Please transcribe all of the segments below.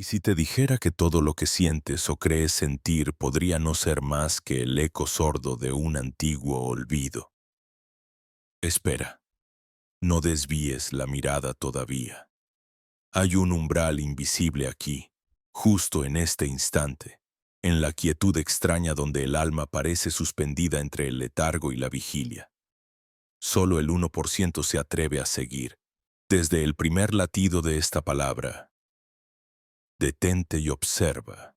¿Y si te dijera que todo lo que sientes o crees sentir podría no ser más que el eco sordo de un antiguo olvido? Espera, no desvíes la mirada todavía. Hay un umbral invisible aquí, justo en este instante, en la quietud extraña donde el alma parece suspendida entre el letargo y la vigilia. Solo el 1% se atreve a seguir, desde el primer latido de esta palabra. Detente y observa.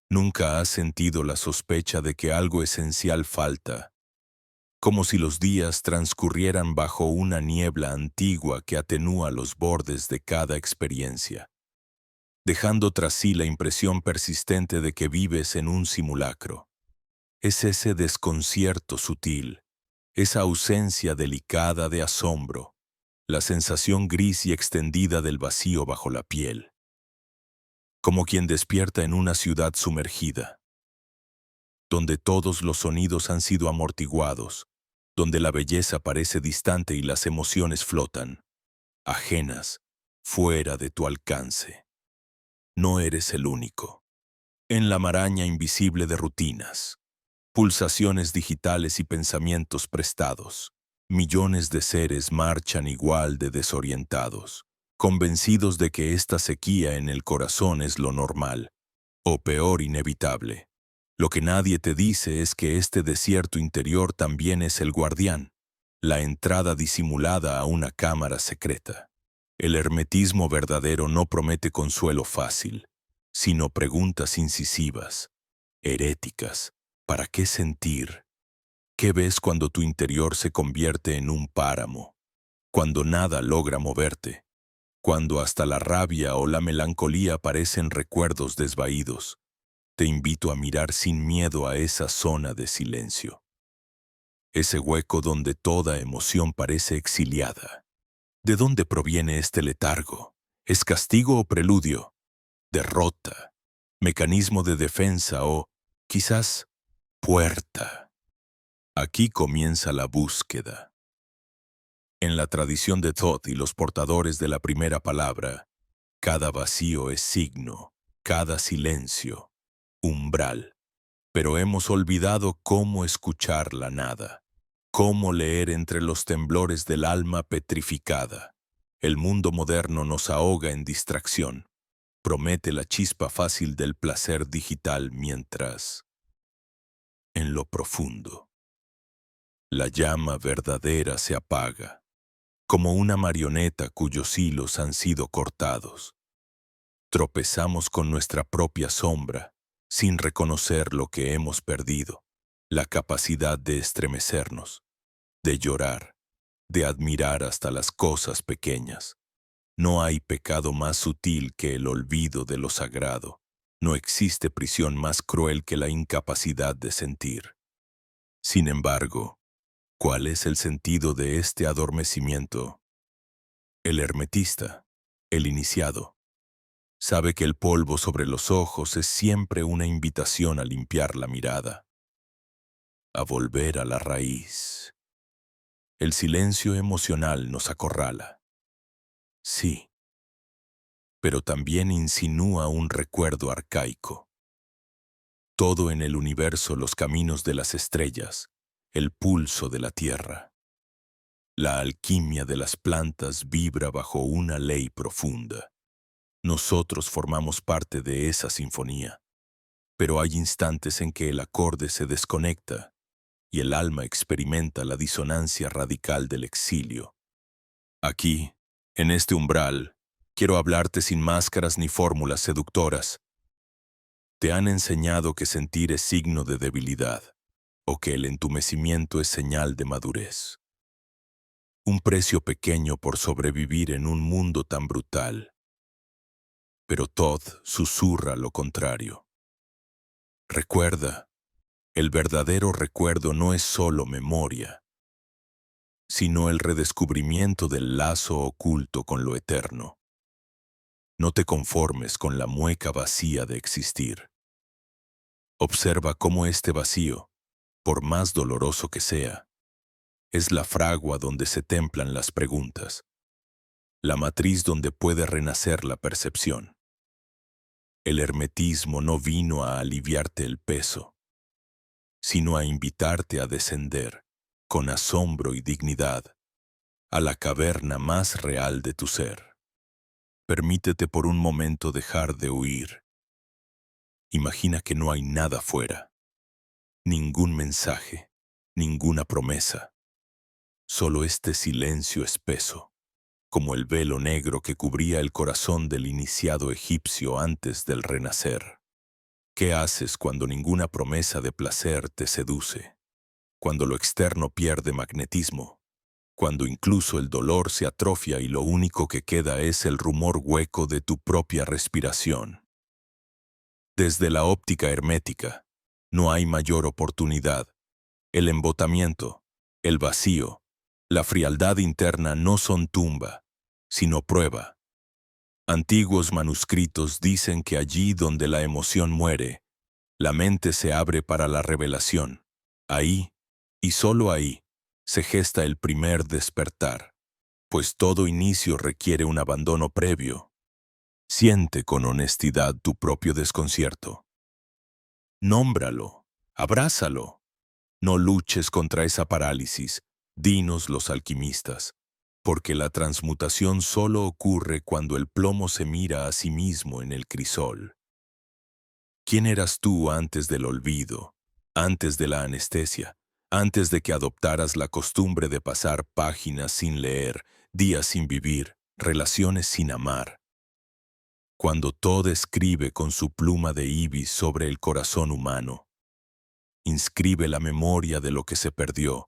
Nunca has sentido la sospecha de que algo esencial falta, como si los días transcurrieran bajo una niebla antigua que atenúa los bordes de cada experiencia, dejando tras sí la impresión persistente de que vives en un simulacro. Es ese desconcierto sutil, esa ausencia delicada de asombro, la sensación gris y extendida del vacío bajo la piel, como quien despierta en una ciudad sumergida, donde todos los sonidos han sido amortiguados, donde la belleza parece distante y las emociones flotan, ajenas, fuera de tu alcance. No eres el único. En la maraña invisible de rutinas, pulsaciones digitales y pensamientos prestados, millones de seres marchan igual de desorientados, convencidos de que esta sequía en el corazón es lo normal, o peor, inevitable. Lo que nadie te dice es que este desierto interior también es el guardián, la entrada disimulada a una cámara secreta. El hermetismo verdadero no promete consuelo fácil, sino preguntas incisivas, heréticas. ¿Para qué sentir? ¿Qué ves cuando tu interior se convierte en un páramo? Cuando nada logra moverte, cuando hasta la rabia o la melancolía parecen recuerdos desvaídos. Te invito a mirar sin miedo a esa zona de silencio, ese hueco donde toda emoción parece exiliada. ¿De dónde proviene este letargo? ¿Es castigo o preludio? ¿Derrota? ¿Mecanismo de defensa o, quizás, puerta? Aquí comienza la búsqueda. En la tradición de Thoth y los portadores de la primera palabra, cada vacío es signo, cada silencio, umbral. Pero hemos olvidado cómo escuchar la nada, cómo leer entre los temblores del alma petrificada. El mundo moderno nos ahoga en distracción, promete la chispa fácil del placer digital mientras, en lo profundo, la llama verdadera se apaga, como una marioneta cuyos hilos han sido cortados. Tropezamos con nuestra propia sombra, sin reconocer lo que hemos perdido, la capacidad de estremecernos, de llorar, de admirar hasta las cosas pequeñas. No hay pecado más sutil que el olvido de lo sagrado. No existe prisión más cruel que la incapacidad de sentir. Sin embargo, ¿cuál es el sentido de este adormecimiento? El hermetista, el iniciado, sabe que el polvo sobre los ojos es siempre una invitación a limpiar la mirada, a volver a la raíz. El silencio emocional nos acorrala. Sí, pero también insinúa un recuerdo arcaico. Todo en el universo, los caminos de las estrellas, el pulso de la tierra. La alquimia de las plantas vibra bajo una ley profunda. Nosotros formamos parte de esa sinfonía, pero hay instantes en que el acorde se desconecta y el alma experimenta la disonancia radical del exilio. Aquí, en este umbral, quiero hablarte sin máscaras ni fórmulas seductoras. Te han enseñado que sentir es signo de debilidad, o que el entumecimiento es señal de madurez. Un precio pequeño por sobrevivir en un mundo tan brutal. Pero Thoth susurra lo contrario. Recuerda, el verdadero recuerdo no es solo memoria, sino el redescubrimiento del lazo oculto con lo eterno. No te conformes con la mueca vacía de existir. Observa cómo este vacío, por más doloroso que sea, es la fragua donde se templan las preguntas, la matriz donde puede renacer la percepción. El hermetismo no vino a aliviarte el peso, sino a invitarte a descender, con asombro y dignidad, a la caverna más real de tu ser. Permítete por un momento dejar de huir. Imagina que no hay nada fuera, ningún mensaje, ninguna promesa, solo este silencio espeso, como el velo negro que cubría el corazón del iniciado egipcio antes del renacer. ¿Qué haces cuando ninguna promesa de placer te seduce? Cuando lo externo pierde magnetismo, cuando incluso el dolor se atrofia y lo único que queda es el rumor hueco de tu propia respiración. Desde la óptica hermética, no hay mayor oportunidad. El embotamiento, el vacío, la frialdad interna no son tumba, sino prueba. Antiguos manuscritos dicen que allí donde la emoción muere, la mente se abre para la revelación. Ahí, y solo ahí, se gesta el primer despertar, pues todo inicio requiere un abandono previo. Siente con honestidad tu propio desconcierto. Nómbralo, abrázalo. No luches contra esa parálisis, dinos los alquimistas, porque la transmutación solo ocurre cuando el plomo se mira a sí mismo en el crisol. ¿Quién eras tú antes del olvido, antes de la anestesia, antes de que adoptaras la costumbre de pasar páginas sin leer, días sin vivir, relaciones sin amar? Cuando Todd escribe con su pluma de ibis sobre el corazón humano, inscribe la memoria de lo que se perdió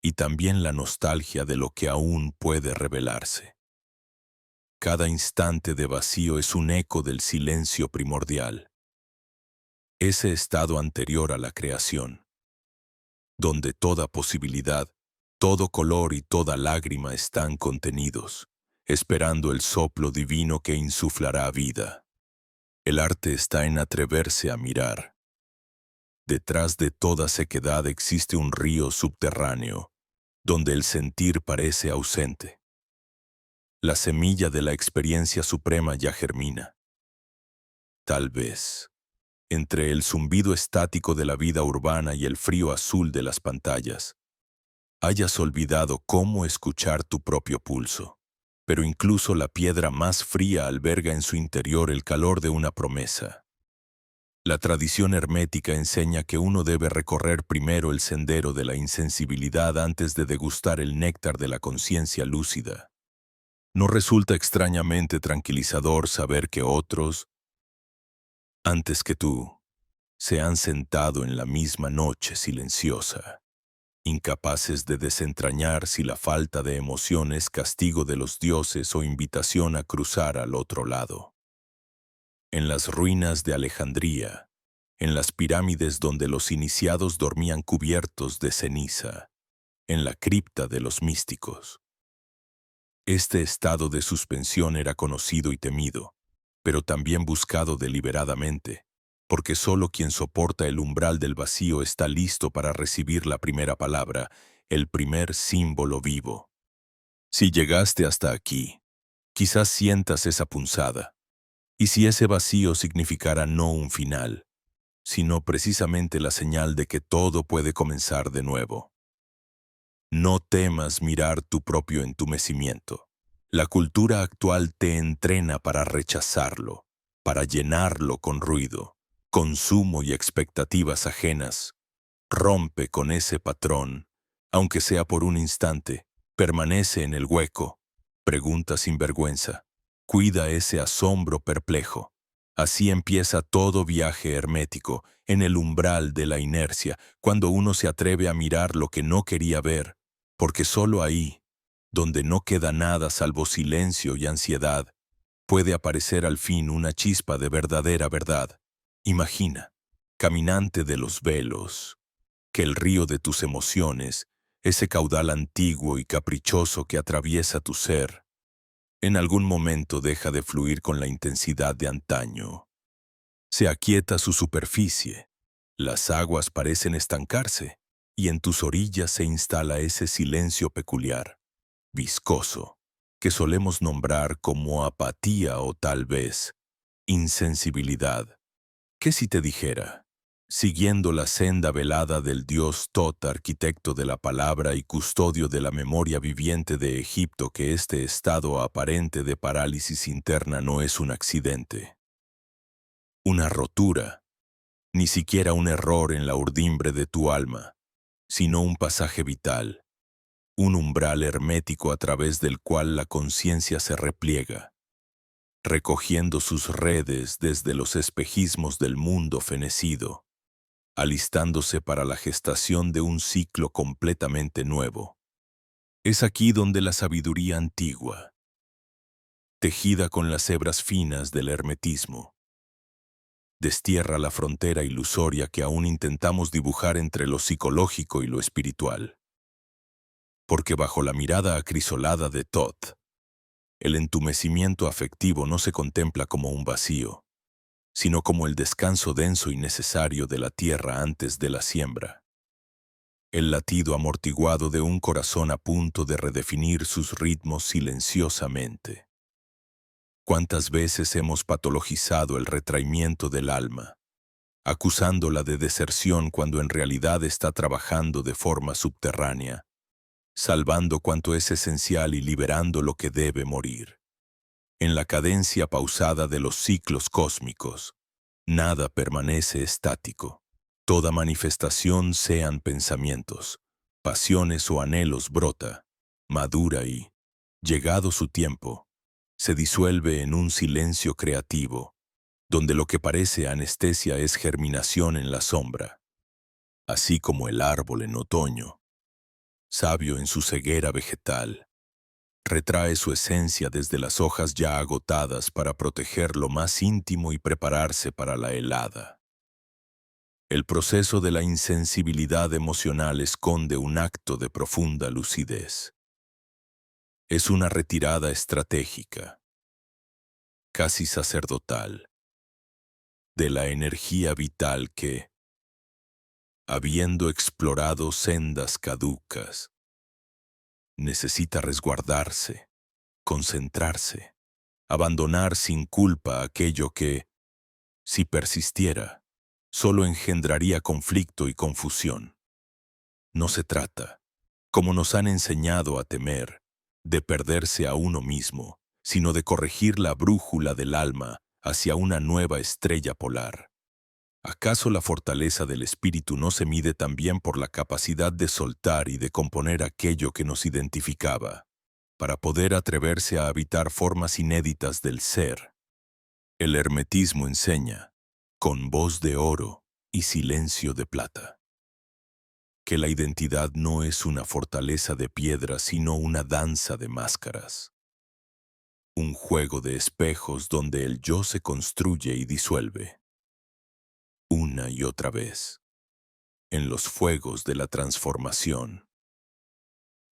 y también la nostalgia de lo que aún puede revelarse. Cada instante de vacío es un eco del silencio primordial, ese estado anterior a la creación, donde toda posibilidad, todo color y toda lágrima están contenidos, esperando el soplo divino que insuflará vida. El arte está en atreverse a mirar. Detrás de toda sequedad existe un río subterráneo, donde el sentir parece ausente. La semilla de la experiencia suprema ya germina. Tal vez, entre el zumbido estático de la vida urbana y el frío azul de las pantallas, hayas olvidado cómo escuchar tu propio pulso. Pero incluso la piedra más fría alberga en su interior el calor de una promesa. La tradición hermética enseña que uno debe recorrer primero el sendero de la insensibilidad antes de degustar el néctar de la conciencia lúcida. ¿No resulta extrañamente tranquilizador saber que otros, antes que tú, se han sentado en la misma noche silenciosa, incapaces de desentrañar si la falta de emoción es castigo de los dioses o invitación a cruzar al otro lado? En las ruinas de Alejandría, en las pirámides donde los iniciados dormían cubiertos de ceniza, en la cripta de los místicos. Este estado de suspensión era conocido y temido, pero también buscado deliberadamente, porque solo quien soporta el umbral del vacío está listo para recibir la primera palabra, el primer símbolo vivo. Si llegaste hasta aquí, quizás sientas esa punzada, y si ese vacío significara no un final, sino precisamente la señal de que todo puede comenzar de nuevo. No temas mirar tu propio entumecimiento. La cultura actual te entrena para rechazarlo, para llenarlo con ruido, consumo y expectativas ajenas. Rompe con ese patrón, aunque sea por un instante, permanece en el hueco, pregunta sin vergüenza, cuida ese asombro perplejo. Así empieza todo viaje hermético, en el umbral de la inercia, cuando uno se atreve a mirar lo que no quería ver, porque solo ahí, donde no queda nada salvo silencio y ansiedad, puede aparecer al fin una chispa de verdadera verdad. Imagina, caminante de los velos, que el río de tus emociones, ese caudal antiguo y caprichoso que atraviesa tu ser, en algún momento deja de fluir con la intensidad de antaño. Se aquieta su superficie, las aguas parecen estancarse, y en tus orillas se instala ese silencio peculiar, viscoso, que solemos nombrar como apatía o tal vez Insensibilidad. ¿Qué si te dijera? Siguiendo la senda velada del dios Tot, arquitecto de la palabra y custodio de la memoria viviente de Egipto, que este estado aparente de parálisis interna no es un accidente, una rotura, ni siquiera un error en la urdimbre de tu alma, sino un pasaje vital, un umbral hermético a través del cual la conciencia se repliega, recogiendo sus redes desde los espejismos del mundo fenecido, alistándose para la gestación de un ciclo completamente nuevo. Es aquí donde la sabiduría antigua, tejida con las hebras finas del hermetismo, destierra la frontera ilusoria que aún intentamos dibujar entre lo psicológico y lo espiritual. Porque bajo la mirada acrisolada de Thoth, el entumecimiento afectivo no se contempla como un vacío, sino como el descanso denso y necesario de la tierra antes de la siembra. El latido amortiguado de un corazón a punto de redefinir sus ritmos silenciosamente. ¿Cuántas veces hemos patologizado el retraimiento del alma, acusándola de deserción cuando en realidad está trabajando de forma subterránea, salvando cuanto es esencial y liberando lo que debe morir? En la cadencia pausada de los ciclos cósmicos, nada permanece estático. Toda manifestación, sean pensamientos, pasiones o anhelos, brota, madura y, llegado su tiempo, se disuelve en un silencio creativo, donde lo que parece anestesia es germinación en la sombra, así como el árbol en otoño, sabio en su ceguera vegetal, retrae su esencia desde las hojas ya agotadas para proteger lo más íntimo y prepararse para la helada. El proceso de la insensibilidad emocional esconde un acto de profunda lucidez. Es una retirada estratégica, casi sacerdotal, de la energía vital que, habiendo explorado sendas caducas, necesita resguardarse, concentrarse, abandonar sin culpa aquello que, si persistiera, solo engendraría conflicto y confusión. No se trata, como nos han enseñado a temer, de perderse a uno mismo, sino de corregir la brújula del alma hacia una nueva estrella polar. ¿Acaso la fortaleza del espíritu no se mide también por la capacidad de soltar y de componer aquello que nos identificaba, para poder atreverse a habitar formas inéditas del ser? El hermetismo enseña, con voz de oro y silencio de plata, que la identidad no es una fortaleza de piedra, sino una danza de máscaras. Un juego de espejos donde el yo se construye y disuelve, una y otra vez, en los fuegos de la transformación.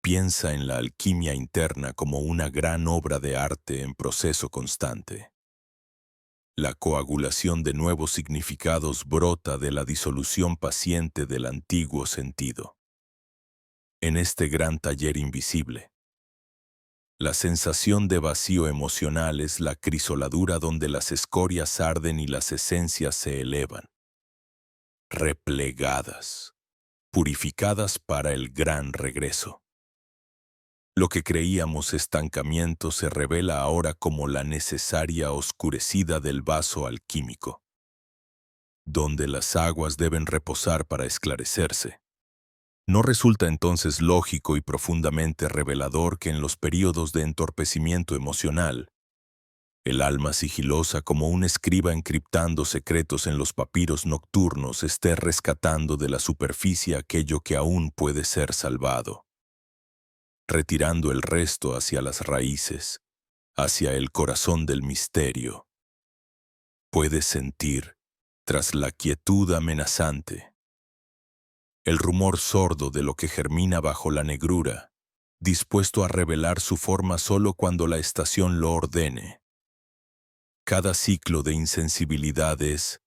Piensa en la alquimia interna como una gran obra de arte en proceso constante. La coagulación de nuevos significados brota de la disolución paciente del antiguo sentido. En este gran taller invisible, la sensación de vacío emocional es la crisoladura donde las escorias arden y las esencias se elevan, replegadas, purificadas para el gran regreso. Lo que creíamos estancamiento se revela ahora como la necesaria oscurecida del vaso alquímico, donde las aguas deben reposar para esclarecerse. ¿No resulta entonces lógico y profundamente revelador que en los períodos de entorpecimiento emocional, el alma sigilosa como un escriba encriptando secretos en los papiros nocturnos esté rescatando de la superficie aquello que aún puede ser salvado, retirando el resto hacia las raíces, hacia el corazón del misterio? Puedes sentir, tras la quietud amenazante, el rumor sordo de lo que germina bajo la negrura, dispuesto a revelar su forma solo cuando la estación lo ordene. Cada ciclo de insensibilidad es,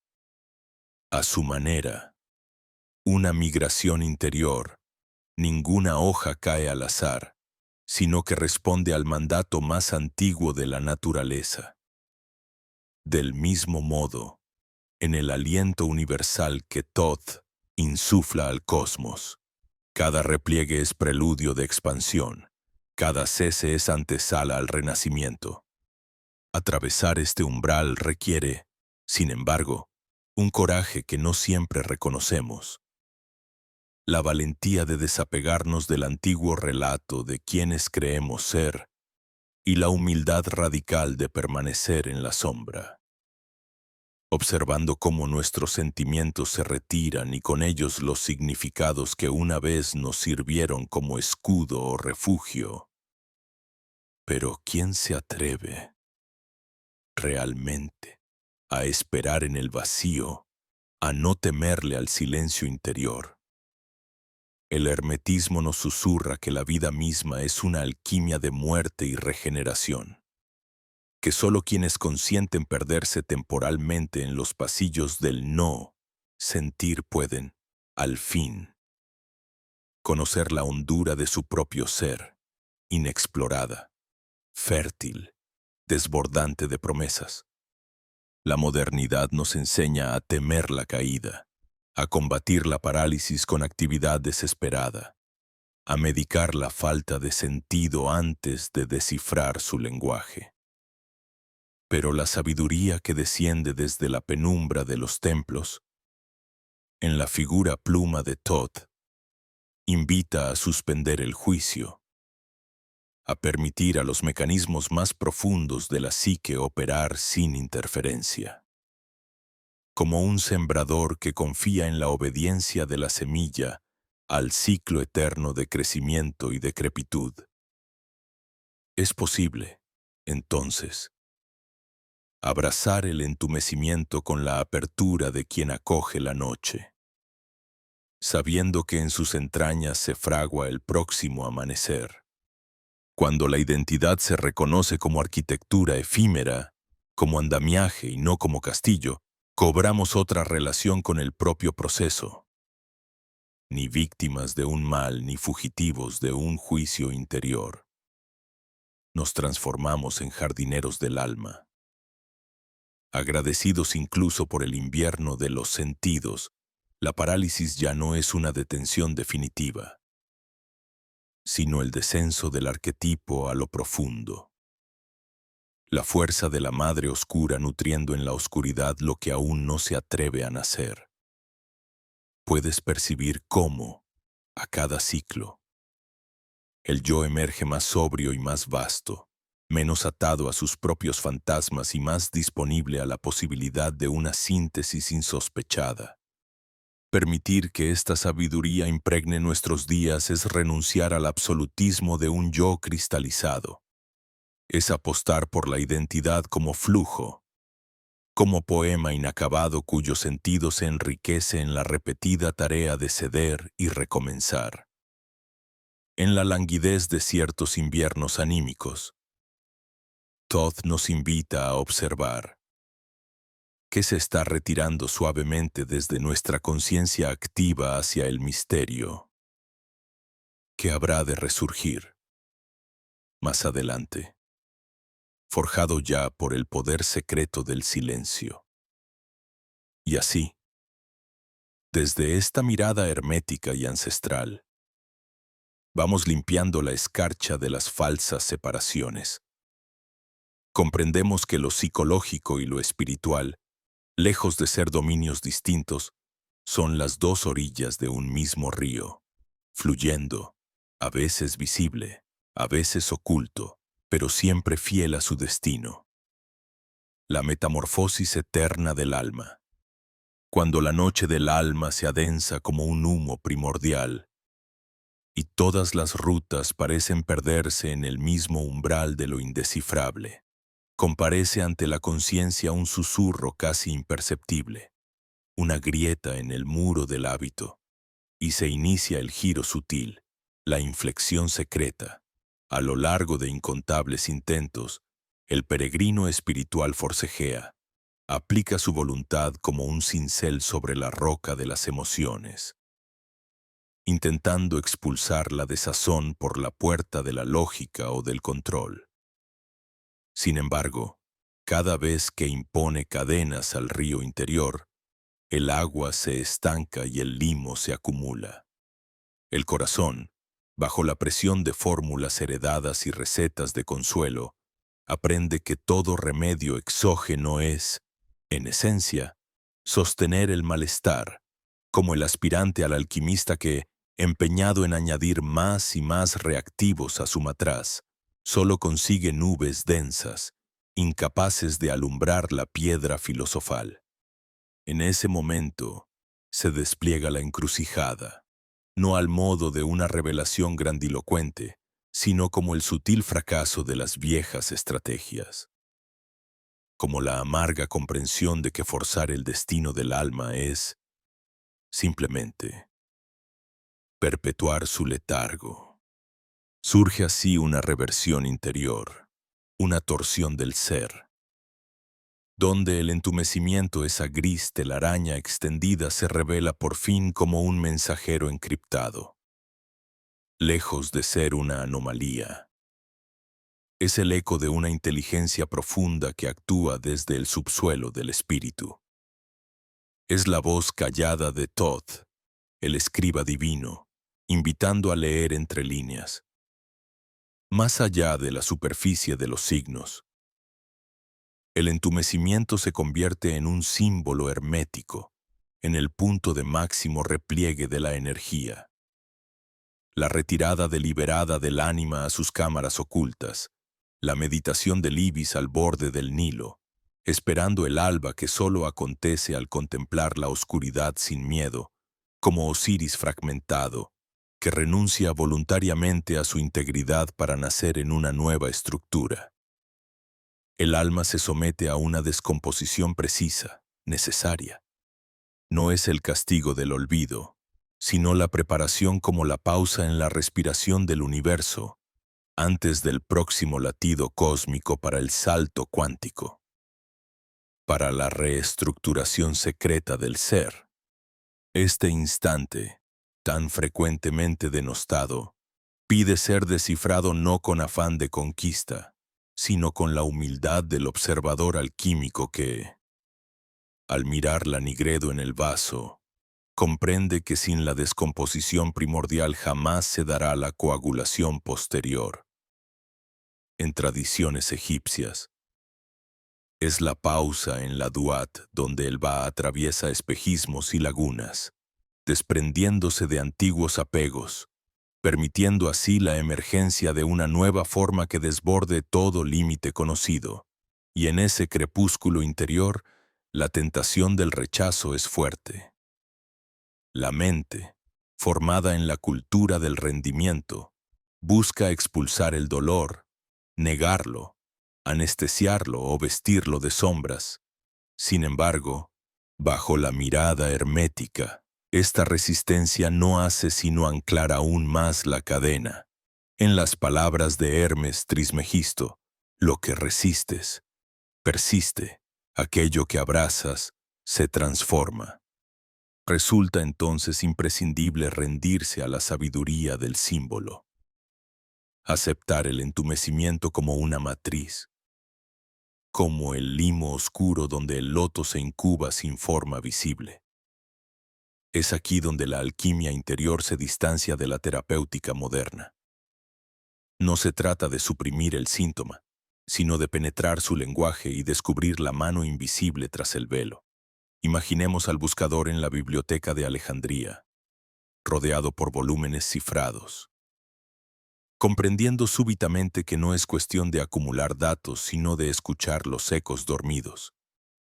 a su manera, una migración interior. Ninguna hoja cae al azar, sino que responde al mandato más antiguo de la naturaleza. Del mismo modo, en el aliento universal que Thoth insufla al cosmos, cada repliegue es preludio de expansión, cada cese es antesala al renacimiento. Atravesar este umbral requiere, sin embargo, un coraje que no siempre reconocemos. La valentía de desapegarnos del antiguo relato de quienes creemos ser y la humildad radical de permanecer en la sombra, observando cómo nuestros sentimientos se retiran y con ellos los significados que una vez nos sirvieron como escudo o refugio. Pero ¿quién se atreve realmente a esperar en el vacío, a no temerle al silencio interior? El hermetismo nos susurra que la vida misma es una alquimia de muerte y regeneración, que solo quienes consienten perderse temporalmente en los pasillos del no sentir pueden, al fin, conocer la hondura de su propio ser, inexplorada, fértil, desbordante de promesas. La modernidad nos enseña a temer la caída, a combatir la parálisis con actividad desesperada, a medicar la falta de sentido antes de descifrar su lenguaje. Pero la sabiduría que desciende desde la penumbra de los templos, en la figura pluma de Thoth, invita a suspender el juicio, a permitir a los mecanismos más profundos de la psique operar sin interferencia. Como un sembrador que confía en la obediencia de la semilla al ciclo eterno de crecimiento y decrepitud. Es posible, entonces, abrazar el entumecimiento con la apertura de quien acoge la noche, sabiendo que en sus entrañas se fragua el próximo amanecer. Cuando la identidad se reconoce como arquitectura efímera, como andamiaje y no como castillo, cobramos otra relación con el propio proceso. Ni víctimas de un mal ni fugitivos de un juicio interior. Nos transformamos en jardineros del alma. Agradecidos incluso por el invierno de los sentidos, la parálisis ya no es una detención definitiva, sino el descenso del arquetipo a lo profundo. La fuerza de la madre oscura nutriendo en la oscuridad lo que aún no se atreve a nacer. Puedes percibir cómo, a cada ciclo, el yo emerge más sobrio y más vasto, menos atado a sus propios fantasmas y más disponible a la posibilidad de una síntesis insospechada. Permitir que esta sabiduría impregne nuestros días es renunciar al absolutismo de un yo cristalizado. Es apostar por la identidad como flujo, como poema inacabado cuyo sentido se enriquece en la repetida tarea de ceder y recomenzar. En la languidez de ciertos inviernos anímicos, Thoth nos invita a observar que se está retirando suavemente desde nuestra conciencia activa hacia el misterio, que habrá de resurgir más adelante, forjado ya por el poder secreto del silencio. Y así, desde esta mirada hermética y ancestral, vamos limpiando la escarcha de las falsas separaciones. Comprendemos que lo psicológico y lo espiritual, lejos de ser dominios distintos, son las dos orillas de un mismo río, fluyendo, a veces visible, a veces oculto, pero siempre fiel a su destino. La metamorfosis eterna del alma. Cuando la noche del alma se adensa como un humo primordial, y todas las rutas parecen perderse en el mismo umbral de lo indescifrable, comparece ante la conciencia un susurro casi imperceptible, una grieta en el muro del hábito, y se inicia el giro sutil, la inflexión secreta. A lo largo de incontables intentos, el peregrino espiritual forcejea, aplica su voluntad como un cincel sobre la roca de las emociones, intentando expulsar la desazón por la puerta de la lógica o del control. Sin embargo, Cada vez que impone cadenas al río interior, el agua se estanca y el limo se acumula. El corazón, bajo la presión de fórmulas heredadas y recetas de consuelo, aprende que todo remedio exógeno es, en esencia, sostener el malestar, como el aspirante al alquimista que, empeñado en añadir más y más reactivos a su matraz, solo consigue nubes densas, incapaces de alumbrar la piedra filosofal. En ese momento se despliega la encrucijada, no al modo de una revelación grandilocuente, sino como el sutil fracaso de las viejas estrategias, como la amarga comprensión de que forzar el destino del alma es, simplemente, perpetuar su letargo. Surge así una reversión interior, una torsión del ser, donde el entumecimiento, esa gris telaraña extendida, se revela por fin como un mensajero encriptado. Lejos de ser una anomalía, es el eco de una inteligencia profunda que actúa desde el subsuelo del espíritu. Es la voz callada de Thoth, el escriba divino, invitando a leer entre líneas, más allá de la superficie de los signos. El entumecimiento se convierte en un símbolo hermético, en el punto de máximo repliegue de la energía. La retirada deliberada del ánima a sus cámaras ocultas, la meditación del ibis al borde del Nilo, esperando el alba que solo acontece al contemplar la oscuridad sin miedo, como Osiris fragmentado, que renuncia voluntariamente a su integridad para nacer en una nueva estructura. El alma se somete a una descomposición precisa, necesaria. No es el castigo del olvido, sino la preparación como la pausa en la respiración del universo, antes del próximo latido cósmico para el salto cuántico, para la reestructuración secreta del ser. Este instante, tan frecuentemente denostado, pide ser descifrado no con afán de conquista, sino con la humildad del observador alquímico que, al mirar la nigredo en el vaso, comprende que sin la descomposición primordial jamás se dará la coagulación posterior. En tradiciones egipcias, es la pausa en la duat donde el Ba atraviesa espejismos y lagunas, desprendiéndose de antiguos apegos, permitiendo así la emergencia de una nueva forma que desborde todo límite conocido. Y en ese crepúsculo interior, la tentación del rechazo es fuerte. La mente, formada en la cultura del rendimiento, busca expulsar el dolor, negarlo, anestesiarlo o vestirlo de sombras. Sin embargo, bajo la mirada hermética, esta resistencia no hace sino anclar aún más la cadena. En las palabras de Hermes Trismegisto, lo que resistes, persiste, aquello que abrazas, se transforma. Resulta entonces imprescindible rendirse a la sabiduría del símbolo, aceptar el entumecimiento como una matriz, como el limo oscuro donde el loto se incuba sin forma visible. Es aquí donde la alquimia interior se distancia de la terapéutica moderna. No se trata de suprimir el síntoma, sino de penetrar su lenguaje y descubrir la mano invisible tras el velo. Imaginemos al buscador en la biblioteca de Alejandría, rodeado por volúmenes cifrados, comprendiendo súbitamente que no es cuestión de acumular datos, sino de escuchar los ecos dormidos.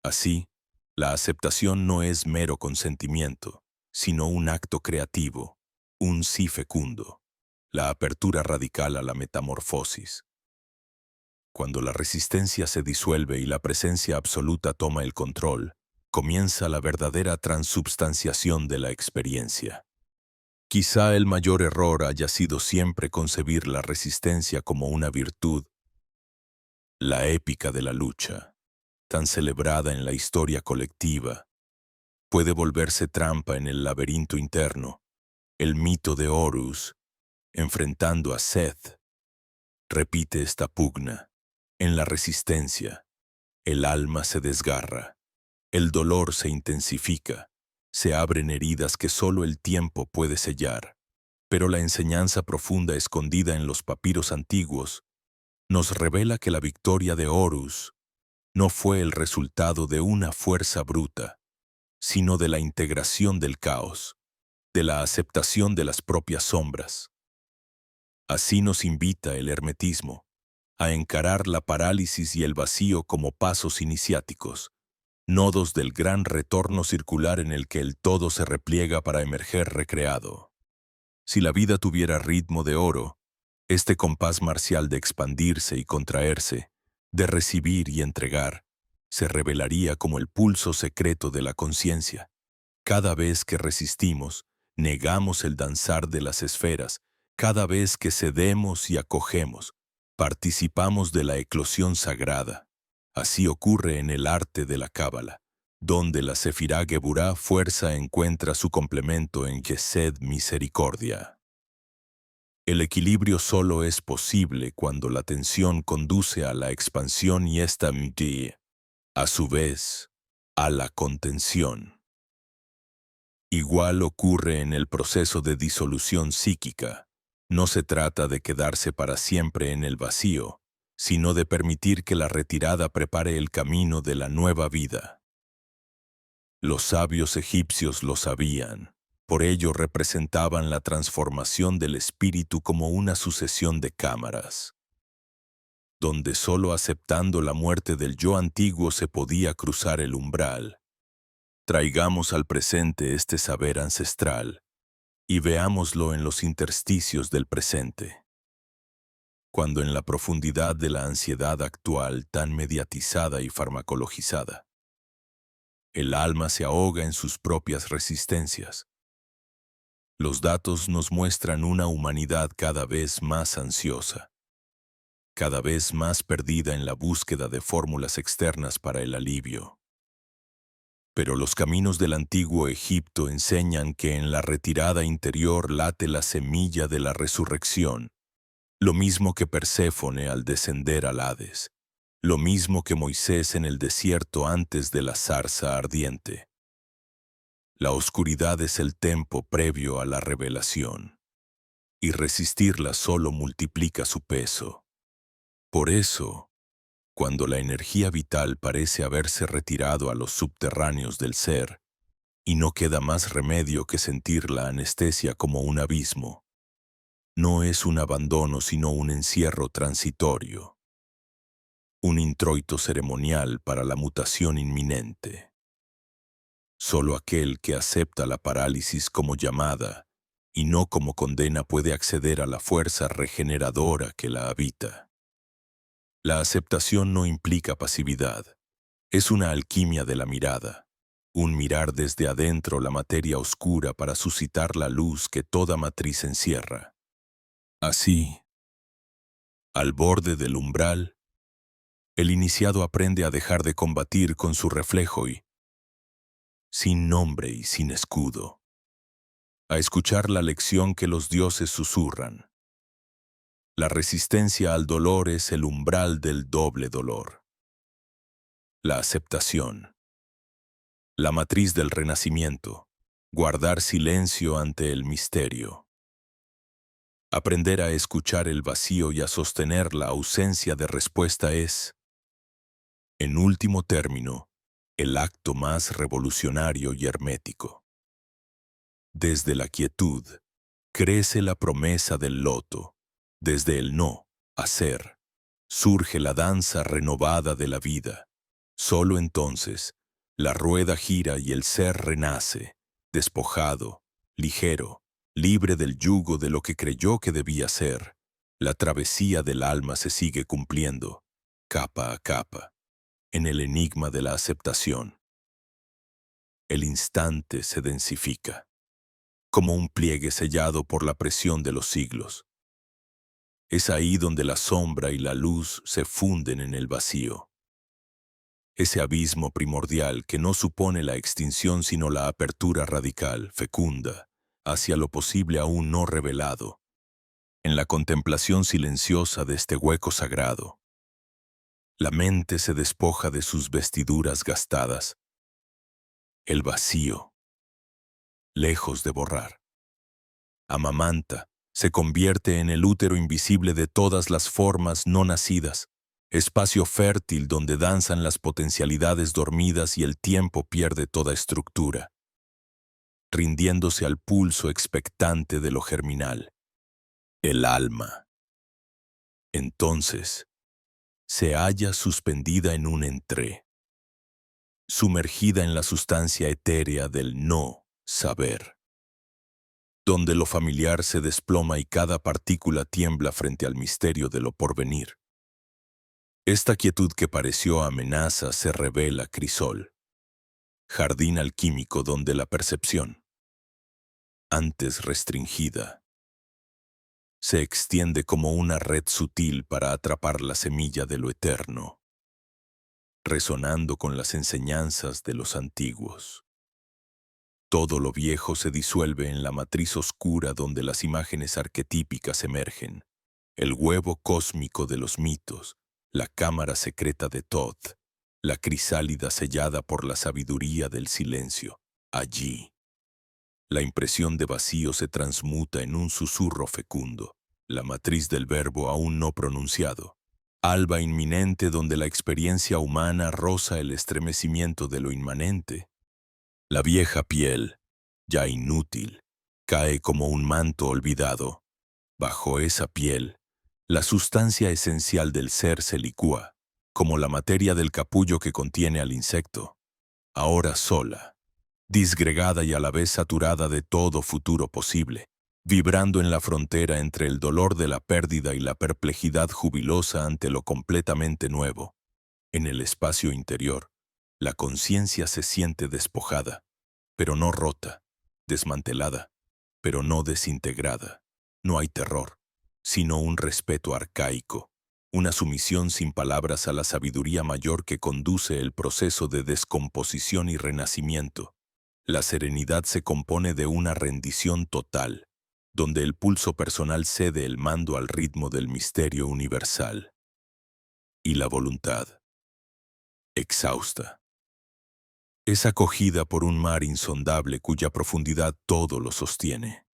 Así, la aceptación no es mero consentimiento, sino un acto creativo, un sí fecundo, la apertura radical a la metamorfosis. Cuando la resistencia se disuelve y la presencia absoluta toma el control, comienza la verdadera transubstanciación de la experiencia. Quizá el mayor error haya sido siempre concebir la resistencia como una virtud, la épica de la lucha, tan celebrada en la historia colectiva, puede volverse trampa en el laberinto interno. El mito de Horus, enfrentando a Seth, repite esta pugna. En la resistencia, El alma se desgarra, el dolor se intensifica, se abren heridas que solo el tiempo puede sellar. Pero la enseñanza profunda escondida en los papiros antiguos nos revela que la victoria de Horus no fue el resultado de una fuerza bruta, sino de la integración del caos, de la aceptación de las propias sombras. Así nos invita el hermetismo a encarar la parálisis y el vacío como pasos iniciáticos, nodos del gran retorno circular en el que el todo se repliega para emerger recreado. Si la vida tuviera ritmo de oro, este compás marcial de expandirse y contraerse, de recibir y entregar, se revelaría como el pulso secreto de la conciencia. Cada vez que resistimos, negamos el danzar de las esferas. Cada vez que cedemos y acogemos, participamos de la eclosión sagrada. Así ocurre en el arte de la cábala, donde la Sefirá Geburá fuerza encuentra su complemento en Gesed misericordia. El equilibrio solo es posible cuando la tensión conduce a la expansión y esta, a su vez, a la contención. Igual ocurre en el proceso de disolución psíquica. No se trata de quedarse para siempre en el vacío, sino de permitir que la retirada prepare el camino de la nueva vida. Los sabios egipcios lo sabían, por ello representaban la transformación del espíritu como una sucesión de cámaras, donde solo aceptando la muerte del yo antiguo se podía cruzar el umbral. Traigamos al presente este saber ancestral y veámoslo en los intersticios del presente. Cuando en la profundidad de la ansiedad actual tan mediatizada y farmacologizada, el alma se ahoga en sus propias resistencias. Los datos nos muestran una humanidad cada vez más ansiosa, cada vez más perdida en la búsqueda de fórmulas externas para el alivio. Pero los caminos del antiguo Egipto enseñan que en la retirada interior late la semilla de la resurrección, lo mismo que Perséfone al descender al Hades, lo mismo que Moisés en el desierto antes de la zarza ardiente. La oscuridad es el tempo previo a la revelación, y resistirla solo multiplica su peso. Por eso, cuando la energía vital parece haberse retirado a los subterráneos del ser, y no queda más remedio que sentir la anestesia como un abismo, no es un abandono sino un encierro transitorio, un introito ceremonial para la mutación inminente. Solo aquel que acepta la parálisis como llamada y no como condena puede acceder a la fuerza regeneradora que la habita. La aceptación no implica pasividad, es una alquimia de la mirada, un mirar desde adentro la materia oscura para suscitar la luz que toda matriz encierra. Así, al borde del umbral, el iniciado aprende a dejar de combatir con su reflejo y, sin nombre y sin escudo, a escuchar la lección que los dioses susurran. La resistencia al dolor es el umbral del doble dolor. La aceptación, la matriz del renacimiento, guardar silencio ante el misterio. Aprender a escuchar el vacío y a sostener la ausencia de respuesta es, en último término, el acto más revolucionario y hermético. Desde la quietud, crece la promesa del loto. Desde el no, hacer, surge la danza renovada de la vida. Solo entonces, la rueda gira y el ser renace, despojado, ligero, libre del yugo de lo que creyó que debía ser. La travesía del alma se sigue cumpliendo, capa a capa, en el enigma de la aceptación. El instante se densifica, como un pliegue sellado por la presión de los siglos. Es ahí donde la sombra y la luz se funden en el vacío. Ese abismo primordial que no supone la extinción sino la apertura radical, fecunda, hacia lo posible aún no revelado. En la contemplación silenciosa de este hueco sagrado, La mente se despoja de sus vestiduras gastadas. El vacío, lejos de borrar, amamanta, se convierte en el útero invisible de todas las formas no nacidas, espacio fértil donde danzan las potencialidades dormidas y el tiempo pierde toda estructura, rindiéndose al pulso expectante de lo germinal, el alma. Entonces, se halla suspendida en un entré, sumergida en la sustancia etérea del no saber, donde lo familiar se desploma y cada partícula tiembla frente al misterio de lo porvenir. Esta quietud que pareció amenaza se revela crisol, jardín alquímico donde la percepción, antes restringida, se extiende como una red sutil para atrapar la semilla de lo eterno, resonando con las enseñanzas de los antiguos. Todo lo viejo se disuelve en la matriz oscura donde las imágenes arquetípicas emergen, el huevo cósmico de los mitos, la cámara secreta de Thoth, la crisálida sellada por la sabiduría del silencio. Allí, la impresión de vacío se transmuta en un susurro fecundo, la matriz del verbo aún no pronunciado, alba inminente donde la experiencia humana roza el estremecimiento de lo inmanente. La vieja piel, ya inútil, cae como un manto olvidado. Bajo esa piel, la sustancia esencial del ser se licúa, como la materia del capullo que contiene al insecto, ahora sola, disgregada y a la vez saturada de todo futuro posible, vibrando en la frontera entre el dolor de la pérdida y la perplejidad jubilosa ante lo completamente nuevo. En el espacio interior, la conciencia se siente despojada, pero no rota, desmantelada, pero no desintegrada. No hay terror, sino un respeto arcaico, una sumisión sin palabras a la sabiduría mayor que conduce el proceso de descomposición y renacimiento. La serenidad se compone de una rendición total, donde el pulso personal cede el mando al ritmo del misterio universal. Y la voluntad, exhausta, es acogida por un mar insondable cuya profundidad todo lo sostiene.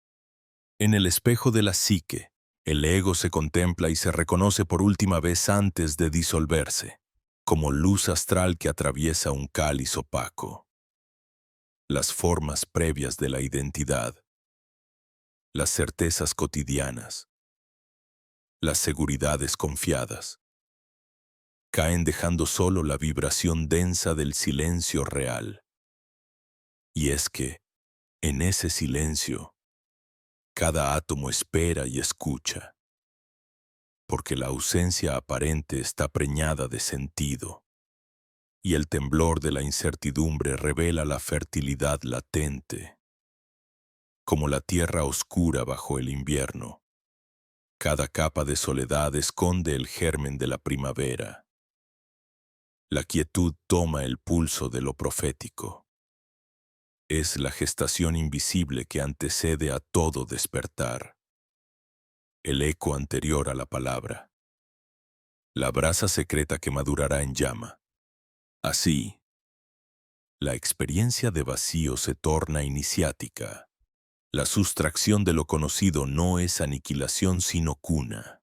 En el espejo de la psique, el ego se contempla y se reconoce por última vez antes de disolverse, como luz astral que atraviesa un cáliz opaco. Las formas previas de la identidad, las certezas cotidianas, las seguridades confiadas, caen dejando solo la vibración densa del silencio real. Y es que, en ese silencio, cada átomo espera y escucha, porque la ausencia aparente está preñada de sentido, y el temblor de la incertidumbre revela la fertilidad latente. Como la tierra oscura bajo el invierno, cada capa de soledad esconde el germen de la primavera. La quietud toma el pulso de lo profético. Es la gestación invisible que antecede a todo despertar. El eco anterior a la palabra. La brasa secreta que madurará en llama. Así, la experiencia de vacío se torna iniciática. La sustracción de lo conocido no es aniquilación sino cuna.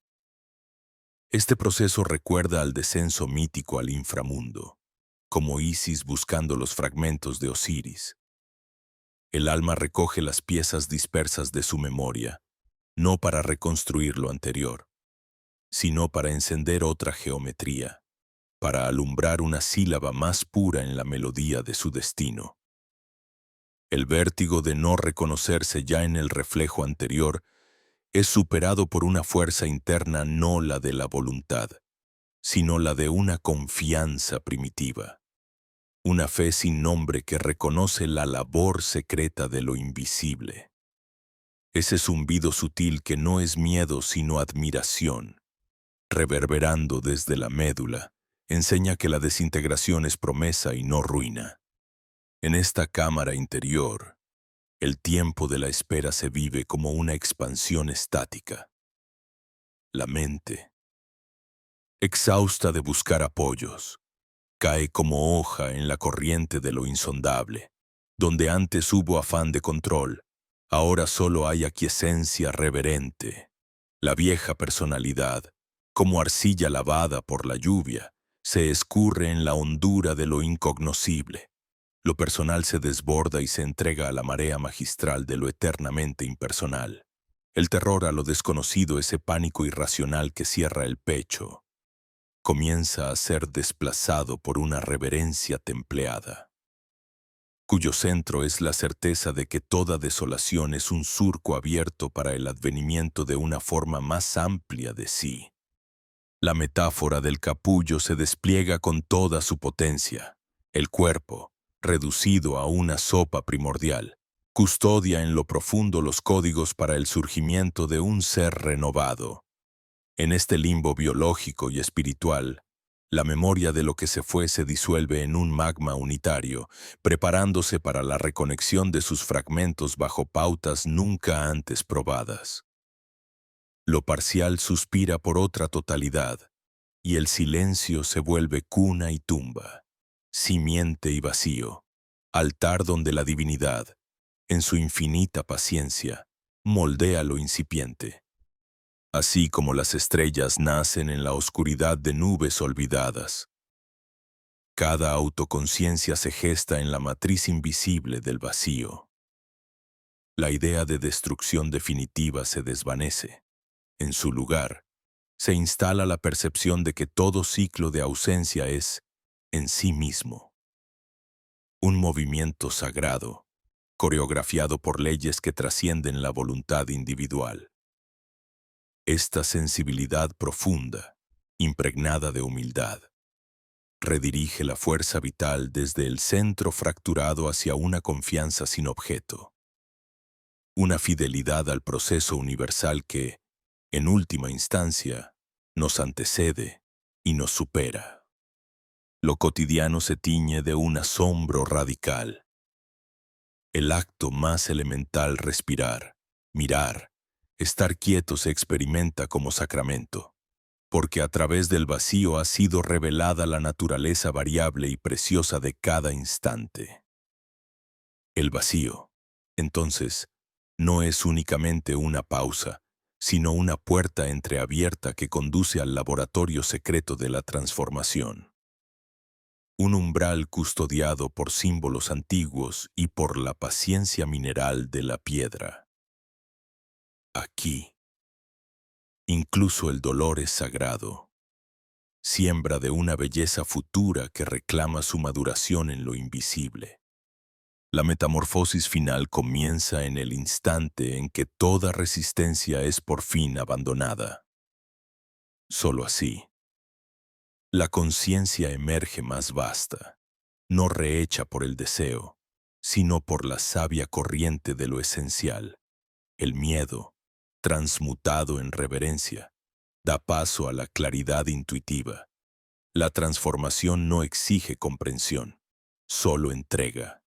Este proceso recuerda al descenso mítico al inframundo, como Isis buscando los fragmentos de Osiris. El alma recoge las piezas dispersas de su memoria, no para reconstruir lo anterior, sino para encender otra geometría, para alumbrar una sílaba más pura en la melodía de su destino. El vértigo de no reconocerse ya en el reflejo anterior es superado por una fuerza interna no la de la voluntad, sino la de una confianza primitiva, una fe sin nombre que reconoce la labor secreta de lo invisible. Ese zumbido sutil que no es miedo sino admiración, reverberando desde la médula, enseña que la desintegración es promesa y no ruina. En esta cámara interior, el tiempo de la espera se vive como una expansión estática. La mente, exhausta de buscar apoyos. Cae como hoja en la corriente de lo insondable. Donde antes hubo afán de control, ahora solo hay aquiescencia reverente. La vieja personalidad, como arcilla lavada por la lluvia, se escurre en la hondura de lo incognoscible. Lo personal se desborda y se entrega a la marea magistral de lo eternamente impersonal. El terror a lo desconocido, ese pánico irracional que cierra el pecho, comienza a ser desplazado por una reverencia templeada, cuyo centro es la certeza de que toda desolación es un surco abierto para el advenimiento de una forma más amplia de sí. La metáfora del capullo se despliega con toda su potencia. El cuerpo, reducido a una sopa primordial, custodia en lo profundo los códigos para el surgimiento de un ser renovado. En este limbo biológico y espiritual, la memoria de lo que se fue se disuelve en un magma unitario, preparándose para la reconexión de sus fragmentos bajo pautas nunca antes probadas. Lo parcial suspira por otra totalidad, y el silencio se vuelve cuna y tumba, simiente y vacío, altar donde la divinidad, en su infinita paciencia, moldea lo incipiente. Así como las estrellas nacen en la oscuridad de nubes olvidadas, cada autoconciencia se gesta en la matriz invisible del vacío. La idea de destrucción definitiva se desvanece. En su lugar, se instala la percepción de que todo ciclo de ausencia es, en sí mismo, un movimiento sagrado, coreografiado por leyes que trascienden la voluntad individual. Esta sensibilidad profunda, impregnada de humildad, redirige la fuerza vital desde el centro fracturado hacia una confianza sin objeto, una fidelidad al proceso universal que, en última instancia, nos antecede y nos supera. Lo cotidiano se tiñe de un asombro radical. El acto más elemental, respirar, mirar, estar quieto, se experimenta como sacramento, porque a través del vacío ha sido revelada la naturaleza variable y preciosa de cada instante. El vacío, entonces, no es únicamente una pausa, sino una puerta entreabierta que conduce al laboratorio secreto de la transformación. Un umbral custodiado por símbolos antiguos y por la paciencia mineral de la piedra. Aquí, incluso el dolor es sagrado, siembra de una belleza futura que reclama su maduración en lo invisible. La metamorfosis final comienza en el instante en que toda resistencia es por fin abandonada. Solo así, la conciencia emerge más vasta, no rehecha por el deseo, sino por la sabia corriente de lo esencial. El miedo, transmutado en reverencia, da paso a la claridad intuitiva. La transformación no exige comprensión, solo entrega.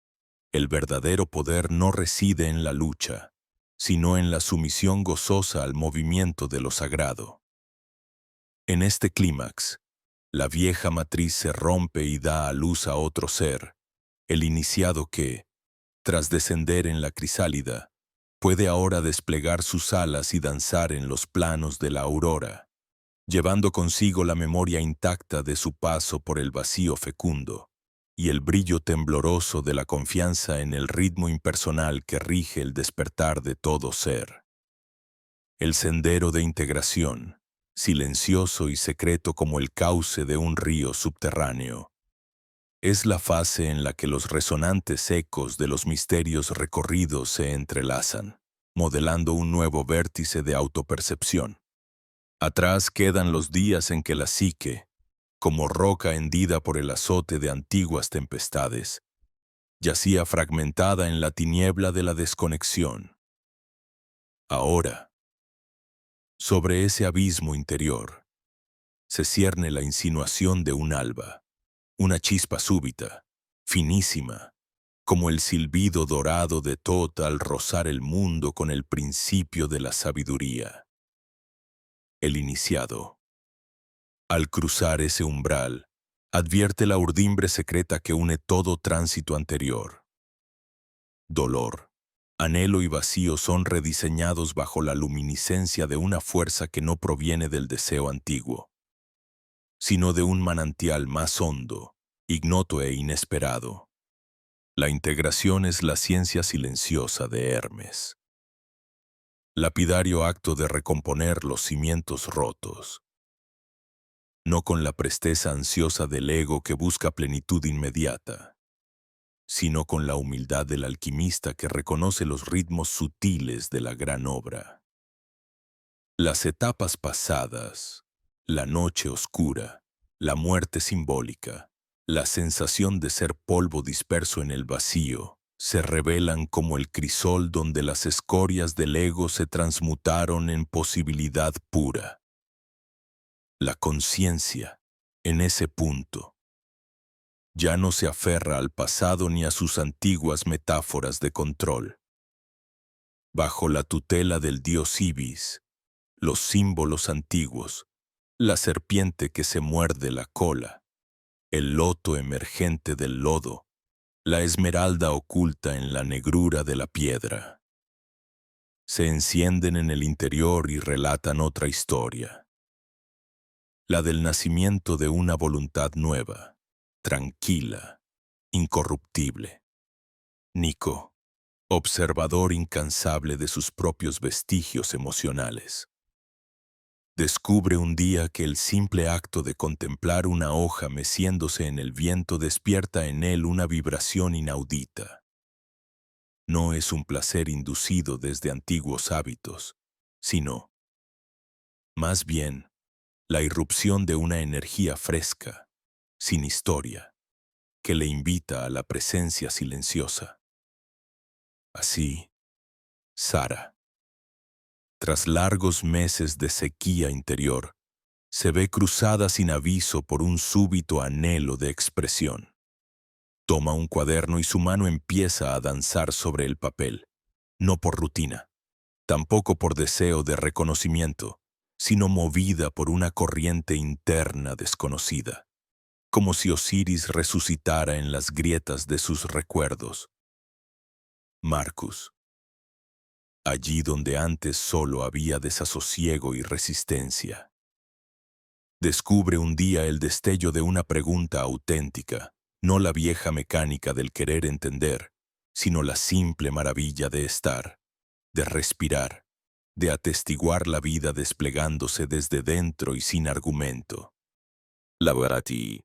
El verdadero poder no reside en la lucha, sino en la sumisión gozosa al movimiento de lo sagrado. En este clímax, la vieja matriz se rompe y da a luz a otro ser, el iniciado que, tras descender en la crisálida, puede ahora desplegar sus alas y danzar en los planos de la aurora, llevando consigo la memoria intacta de su paso por el vacío fecundo y el brillo tembloroso de la confianza en el ritmo impersonal que rige el despertar de todo ser. El sendero de integración, silencioso y secreto como el cauce de un río subterráneo, es la fase en la que los resonantes ecos de los misterios recorridos se entrelazan, modelando un nuevo vértice de autopercepción. Atrás quedan los días en que la psique, como roca hendida por el azote de antiguas tempestades, yacía fragmentada en la tiniebla de la desconexión. Ahora, sobre ese abismo interior, se cierne la insinuación de un alba, una chispa súbita, finísima, como el silbido dorado de Tot al rozar el mundo con el principio de la sabiduría. El iniciado, Al cruzar ese umbral, advierte la urdimbre secreta que une todo tránsito anterior. Dolor, anhelo y vacío son rediseñados bajo la luminiscencia de una fuerza que no proviene del deseo antiguo, sino de un manantial más hondo, ignoto e inesperado. La integración es la ciencia silenciosa de Hermes. Lapidario acto de recomponer los cimientos rotos. No con la presteza ansiosa del ego que busca plenitud inmediata, sino con la humildad del alquimista que reconoce los ritmos sutiles de la gran obra. Las etapas pasadas, la noche oscura, la muerte simbólica, la sensación de ser polvo disperso en el vacío, se revelan como el crisol donde las escorias del ego se transmutaron en posibilidad pura. La conciencia, en ese punto, ya no se aferra al pasado ni a sus antiguas metáforas de control. Bajo la tutela del dios Ibis, los símbolos antiguos, la serpiente que se muerde la cola, el loto emergente del lodo, la esmeralda oculta en la negrura de la piedra, se encienden en el interior y relatan otra historia, la del nacimiento de una voluntad nueva, tranquila, incorruptible. Nico, observador incansable de sus propios vestigios emocionales, descubre un día que el simple acto de contemplar una hoja meciéndose en el viento despierta en él una vibración inaudita. No es un placer inducido desde antiguos hábitos, sino, más bien, la irrupción de una energía fresca, sin historia, que le invita a la presencia silenciosa. Así, Sara, tras largos meses de sequía interior, se ve cruzada sin aviso por un súbito anhelo de expresión. Toma un cuaderno y su mano empieza a danzar sobre el papel, no por rutina, tampoco por deseo de reconocimiento, sino movida por una corriente interna desconocida, como si Osiris resucitara en las grietas de sus recuerdos. Marcus, allí donde antes solo había desasosiego y resistencia. Descubre un día el destello de una pregunta auténtica, no la vieja mecánica del querer entender, sino la simple maravilla de estar, de respirar, de atestiguar la vida desplegándose desde dentro y sin argumento. Laborati.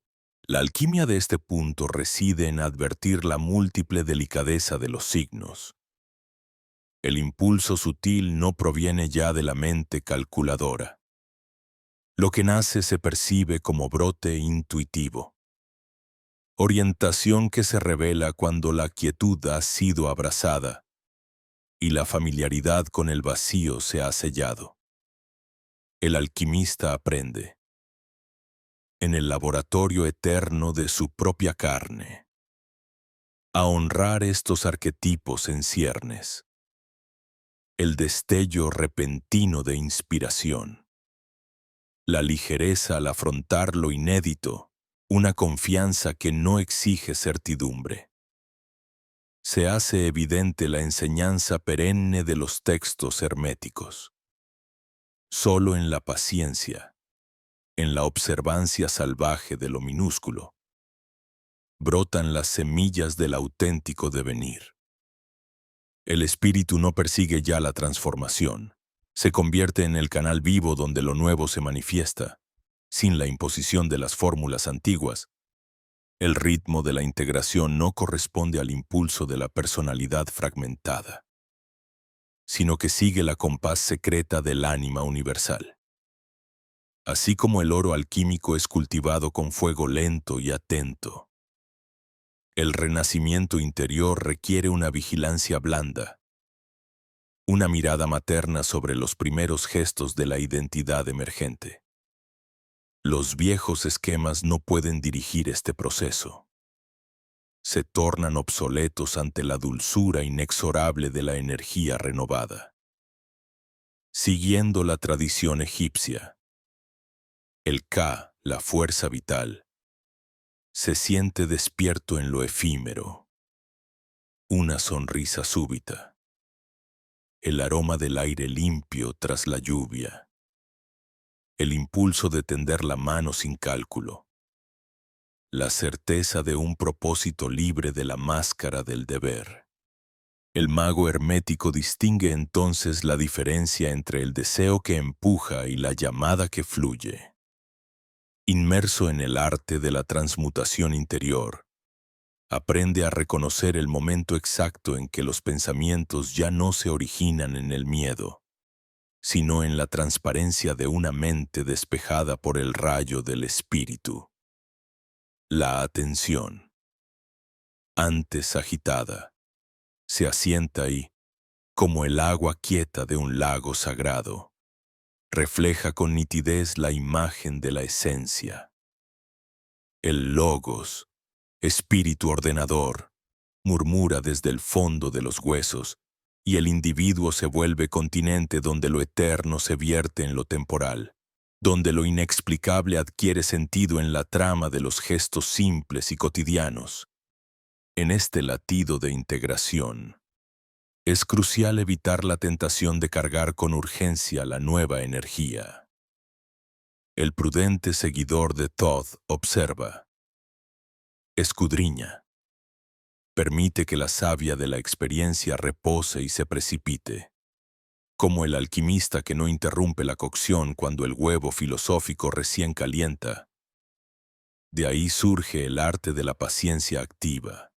La alquimia de este punto reside en advertir la múltiple delicadeza de los signos. El impulso sutil no proviene ya de la mente calculadora. Lo que nace se percibe como brote intuitivo. Orientación que se revela cuando la quietud ha sido abrazada y la familiaridad con el vacío se ha sellado. El alquimista aprende, en el laboratorio eterno de su propia carne, a honrar estos arquetipos en ciernes. El destello repentino de inspiración, la ligereza al afrontar lo inédito, una confianza que no exige certidumbre. Se hace evidente la enseñanza perenne de los textos herméticos. Solo en la paciencia, en la observancia salvaje de lo minúsculo, brotan las semillas del auténtico devenir. El espíritu no persigue ya la transformación, se convierte en el canal vivo donde lo nuevo se manifiesta, sin la imposición de las fórmulas antiguas. El ritmo de la integración no corresponde al impulso de la personalidad fragmentada, sino que sigue la compás secreta del ánima universal. Así como el oro alquímico es cultivado con fuego lento y atento, el renacimiento interior requiere una vigilancia blanda, una mirada materna sobre los primeros gestos de la identidad emergente. Los viejos esquemas no pueden dirigir este proceso. Se tornan obsoletos ante la dulzura inexorable de la energía renovada. Siguiendo la tradición egipcia, el Ka, la fuerza vital, se siente despierto en lo efímero. Una sonrisa súbita, el aroma del aire limpio tras la lluvia, el impulso de tender la mano sin cálculo, la certeza de un propósito libre de la máscara del deber. El mago hermético distingue entonces la diferencia entre el deseo que empuja y la llamada que fluye. Inmerso en el arte de la transmutación interior, aprende a reconocer el momento exacto en que los pensamientos ya no se originan en el miedo, sino en la transparencia de una mente despejada por el rayo del espíritu. La atención, antes agitada, se asienta y, como el agua quieta de un lago sagrado, refleja con nitidez la imagen de la esencia. El logos, espíritu ordenador, murmura desde el fondo de los huesos, y el individuo se vuelve continente donde lo eterno se vierte en lo temporal, donde lo inexplicable adquiere sentido en la trama de los gestos simples y cotidianos. En este latido de integración, es crucial evitar la tentación de cargar con urgencia la nueva energía. El prudente seguidor de Thoth observa, escudriña, permite que la savia de la experiencia repose y se precipite, como el alquimista que no interrumpe la cocción cuando el huevo filosófico recién calienta. De ahí surge el arte de la paciencia activa,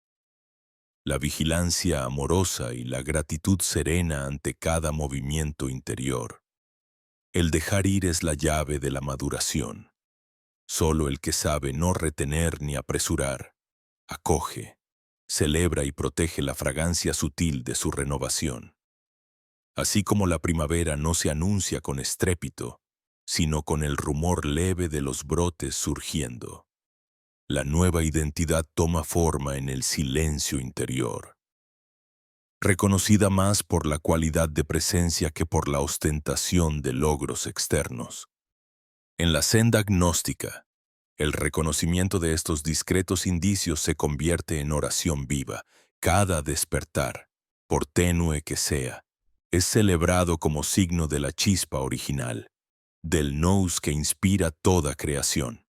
la vigilancia amorosa y la gratitud serena ante cada movimiento interior. El dejar ir es la llave de la maduración. Solo el que sabe no retener ni apresurar, acoge, celebra y protege la fragancia sutil de su renovación. Así como la primavera no se anuncia con estrépito, sino con el rumor leve de los brotes surgiendo. La nueva identidad toma forma en el silencio interior, reconocida más por la cualidad de presencia que por la ostentación de logros externos. En la senda gnóstica, el reconocimiento de estos discretos indicios se convierte en oración viva. Cada despertar, por tenue que sea, es celebrado como signo de la chispa original, del nous que inspira toda creación.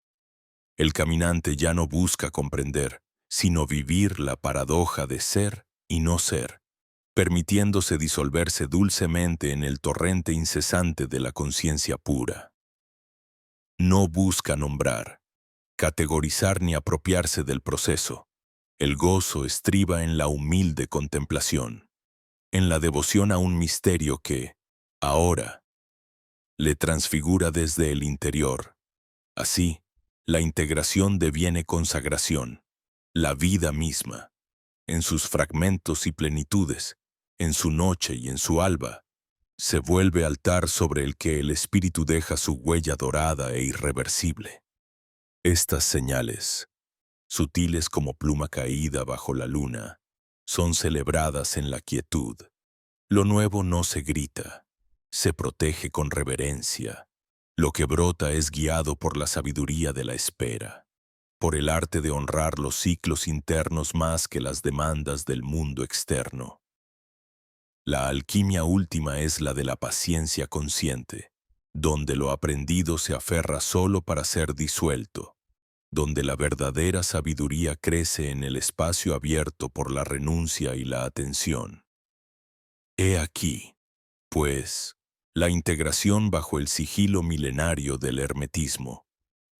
El caminante ya no busca comprender, sino vivir la paradoja de ser y no ser, permitiéndose disolverse dulcemente en el torrente incesante de la conciencia pura. No busca nombrar, categorizar ni apropiarse del proceso. El gozo estriba en la humilde contemplación, en la devoción a un misterio que, ahora, le transfigura desde el interior. Así, la integración deviene consagración, la vida misma, en sus fragmentos y plenitudes, en su noche y en su alba, se vuelve altar sobre el que el espíritu deja su huella dorada e irreversible. Estas señales, sutiles como pluma caída bajo la luna, son celebradas en la quietud. Lo nuevo no se grita, se protege con reverencia. Lo que brota es guiado por la sabiduría de la espera, por el arte de honrar los ciclos internos más que las demandas del mundo externo. La alquimia última es la de la paciencia consciente, donde lo aprendido se aferra solo para ser disuelto, donde la verdadera sabiduría crece en el espacio abierto por la renuncia y la atención. He aquí, pues, la integración bajo el sigilo milenario del hermetismo,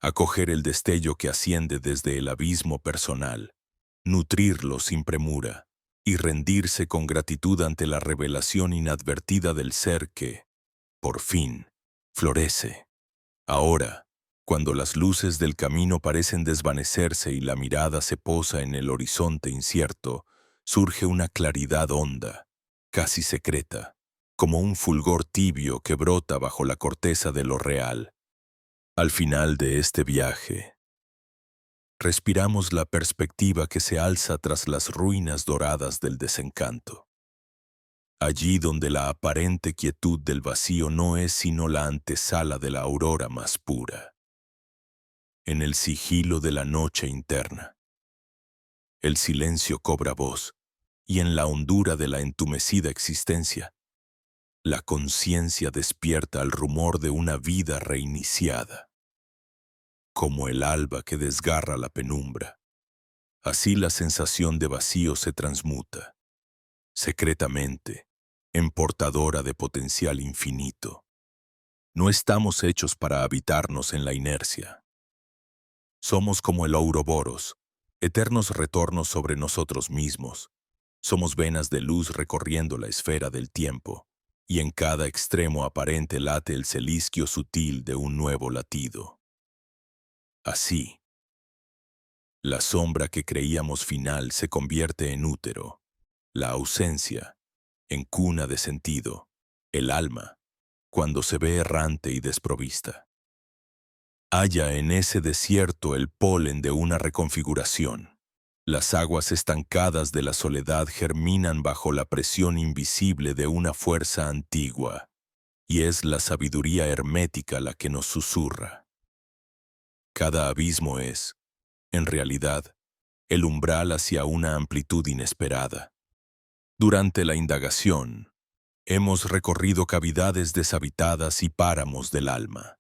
acoger el destello que asciende desde el abismo personal, nutrirlo sin premura y rendirse con gratitud ante la revelación inadvertida del ser que, por fin, florece. Ahora, cuando las luces del camino parecen desvanecerse y la mirada se posa en el horizonte incierto, surge una claridad honda, casi secreta, como un fulgor tibio que brota bajo la corteza de lo real. Al final de este viaje, respiramos la perspectiva que se alza tras las ruinas doradas del desencanto. Allí donde la aparente quietud del vacío no es sino la antesala de la aurora más pura. en el sigilo de la noche interna. El silencio cobra voz, y en la hondura de la entumecida existencia, la conciencia despierta al rumor de una vida reiniciada. Como el alba que desgarra la penumbra, así la sensación de vacío se transmuta, secretamente, en portadora de potencial infinito. No estamos hechos para habitarnos en la inercia. Somos como el ouroboros, eternos retornos sobre nosotros mismos. Somos venas de luz recorriendo la esfera del tiempo, y en cada extremo aparente late el celisquio sutil de un nuevo latido. Así, la sombra que creíamos final se convierte en útero, la ausencia, en cuna de sentido, el alma, cuando se ve errante y desprovista. Halla en ese desierto el polen de una reconfiguración. Las aguas estancadas de la soledad germinan bajo la presión invisible de una fuerza antigua, y es la sabiduría hermética la que nos susurra. Cada abismo es, en realidad, el umbral hacia una amplitud inesperada. Durante la indagación, hemos recorrido cavidades deshabitadas y páramos del alma.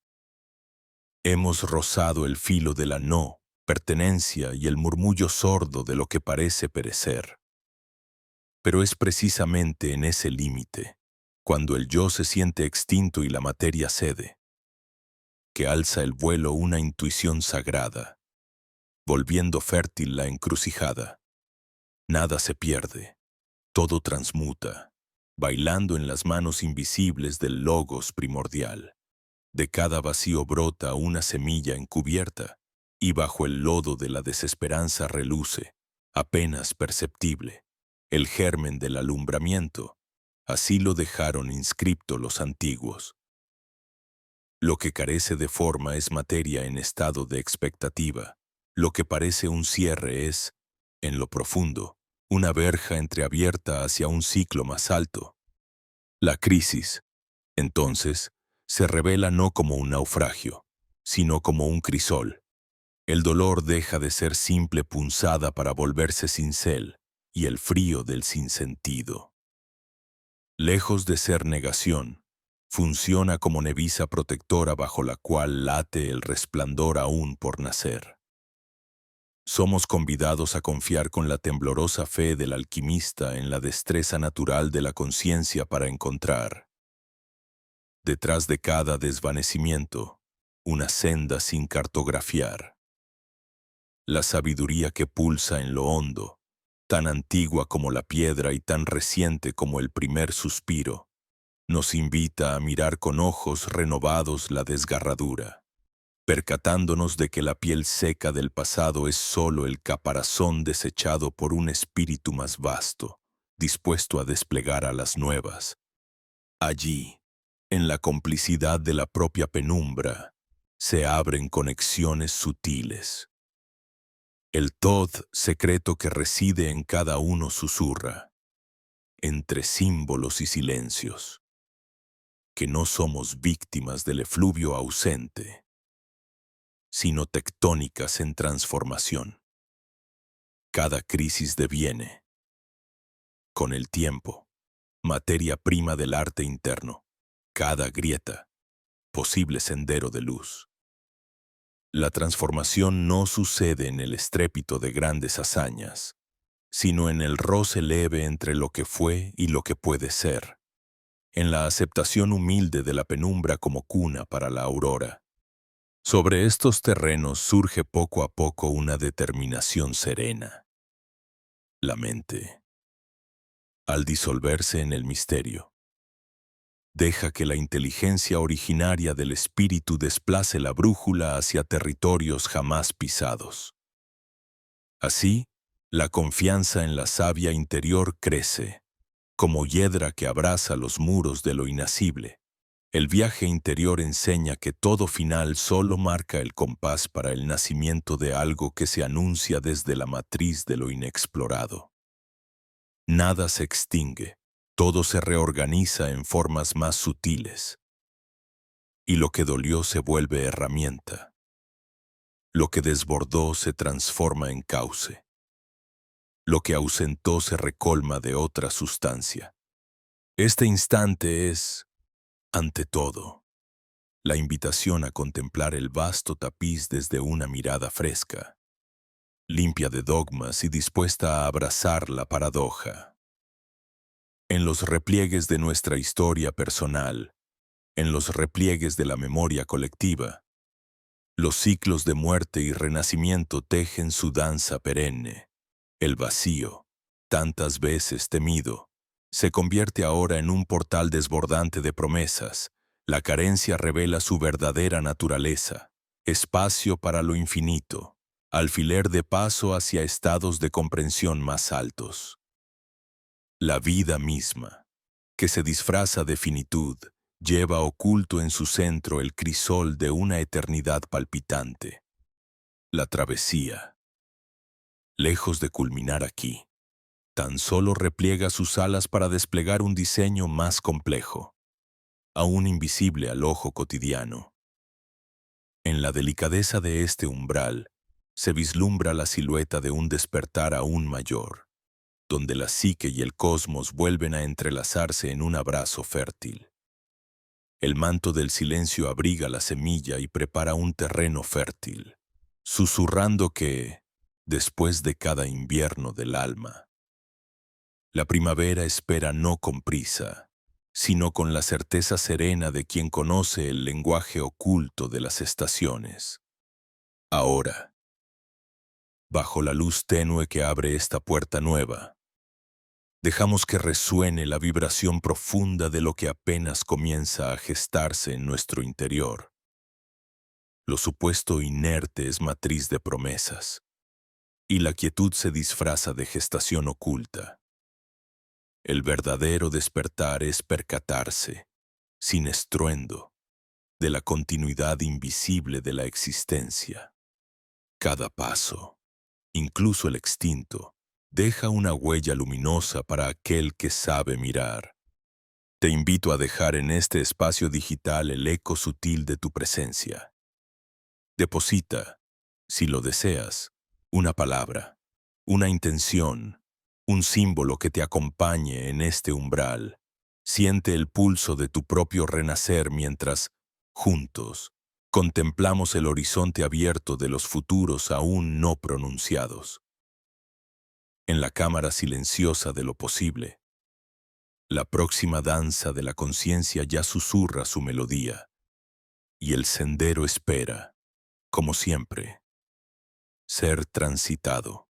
Hemos rozado el filo de la no pertenencia y el murmullo sordo de lo que parece perecer. Pero es precisamente en ese límite, cuando el yo se siente extinto y la materia cede, que alza el vuelo una intuición sagrada, volviendo fértil la encrucijada. Nada se pierde, todo transmuta, bailando en las manos invisibles del logos primordial. De cada vacío brota una semilla encubierta, y bajo el lodo de la desesperanza reluce, apenas perceptible, el germen del alumbramiento. Así lo dejaron inscripto los antiguos. Lo que carece de forma es materia en estado de expectativa. Lo que parece un cierre es, en lo profundo, una verja entreabierta hacia un ciclo más alto. La crisis, entonces, se revela no como un naufragio, sino como un crisol. El dolor deja de ser simple punzada para volverse cincel, y el frío del sinsentido. Lejos de ser negación, funciona como nevisa protectora bajo la cual late el resplandor aún por nacer. Somos convidados a confiar con la temblorosa fe del alquimista en la destreza natural de la conciencia para encontrar, detrás de cada desvanecimiento, una senda sin cartografiar. La sabiduría que pulsa en lo hondo, tan antigua como la piedra y tan reciente como el primer suspiro, nos invita a mirar con ojos renovados la desgarradura, percatándonos de que la piel seca del pasado es solo el caparazón desechado por un espíritu más vasto, dispuesto a desplegar alas nuevas. Allí, en la complicidad de la propia penumbra, se abren conexiones sutiles. El Tod secreto que reside en cada uno susurra, entre símbolos y silencios, que no somos víctimas del efluvio ausente, sino tectónicas en transformación. Cada crisis deviene, con el tiempo, materia prima del arte interno. Cada grieta, posible sendero de luz. La transformación no sucede en el estrépito de grandes hazañas, sino en el roce leve entre lo que fue y lo que puede ser, en la aceptación humilde de la penumbra como cuna para la aurora. Sobre estos terrenos surge poco a poco una determinación serena. La mente, al disolverse en el misterio, deja que la inteligencia originaria del espíritu desplace la brújula hacia territorios jamás pisados. Así, la confianza en la savia interior crece, como hiedra que abraza los muros de lo inacible. El viaje interior enseña que todo final solo marca el compás para el nacimiento de algo que se anuncia desde la matriz de lo inexplorado. Nada se extingue, todo se reorganiza en formas más sutiles. Y lo que dolió se vuelve herramienta. Lo que desbordó se transforma en cauce. Lo que ausentó se recolma de otra sustancia. Este instante es, ante todo, la invitación a contemplar el vasto tapiz desde una mirada fresca, limpia de dogmas y dispuesta a abrazar la paradoja. En los repliegues de nuestra historia personal, en los repliegues de la memoria colectiva, los ciclos de muerte y renacimiento tejen su danza perenne. El vacío, tantas veces temido, se convierte ahora en un portal desbordante de promesas. La carencia revela su verdadera naturaleza, espacio para lo infinito, alfiler de paso hacia estados de comprensión más altos. La vida misma, que se disfraza de finitud, lleva oculto en su centro el crisol de una eternidad palpitante. La travesía, lejos de culminar aquí, tan solo repliega sus alas para desplegar un diseño más complejo, aún invisible al ojo cotidiano. En la delicadeza de este umbral se vislumbra la silueta de un despertar aún mayor, donde la psique y el cosmos vuelven a entrelazarse en un abrazo fértil. El manto del silencio abriga la semilla y prepara un terreno fértil, susurrando que, después de cada invierno del alma, la primavera espera no con prisa, sino con la certeza serena de quien conoce el lenguaje oculto de las estaciones. Ahora, bajo la luz tenue que abre esta puerta nueva, dejamos que resuene la vibración profunda de lo que apenas comienza a gestarse en nuestro interior. Lo supuesto inerte es matriz de promesas, y la quietud se disfraza de gestación oculta. El verdadero despertar es percatarse, sin estruendo, de la continuidad invisible de la existencia. Cada paso, incluso el extinto, deja una huella luminosa para aquel que sabe mirar. Te invito a dejar en este espacio digital el eco sutil de tu presencia. Deposita, si lo deseas, una palabra, una intención, un símbolo que te acompañe en este umbral. Siente el pulso de tu propio renacer mientras, juntos, contemplamos el horizonte abierto de los futuros aún no pronunciados. En la cámara silenciosa de lo posible, la próxima danza de la conciencia ya susurra su melodía, y el sendero espera, como siempre, ser transitado.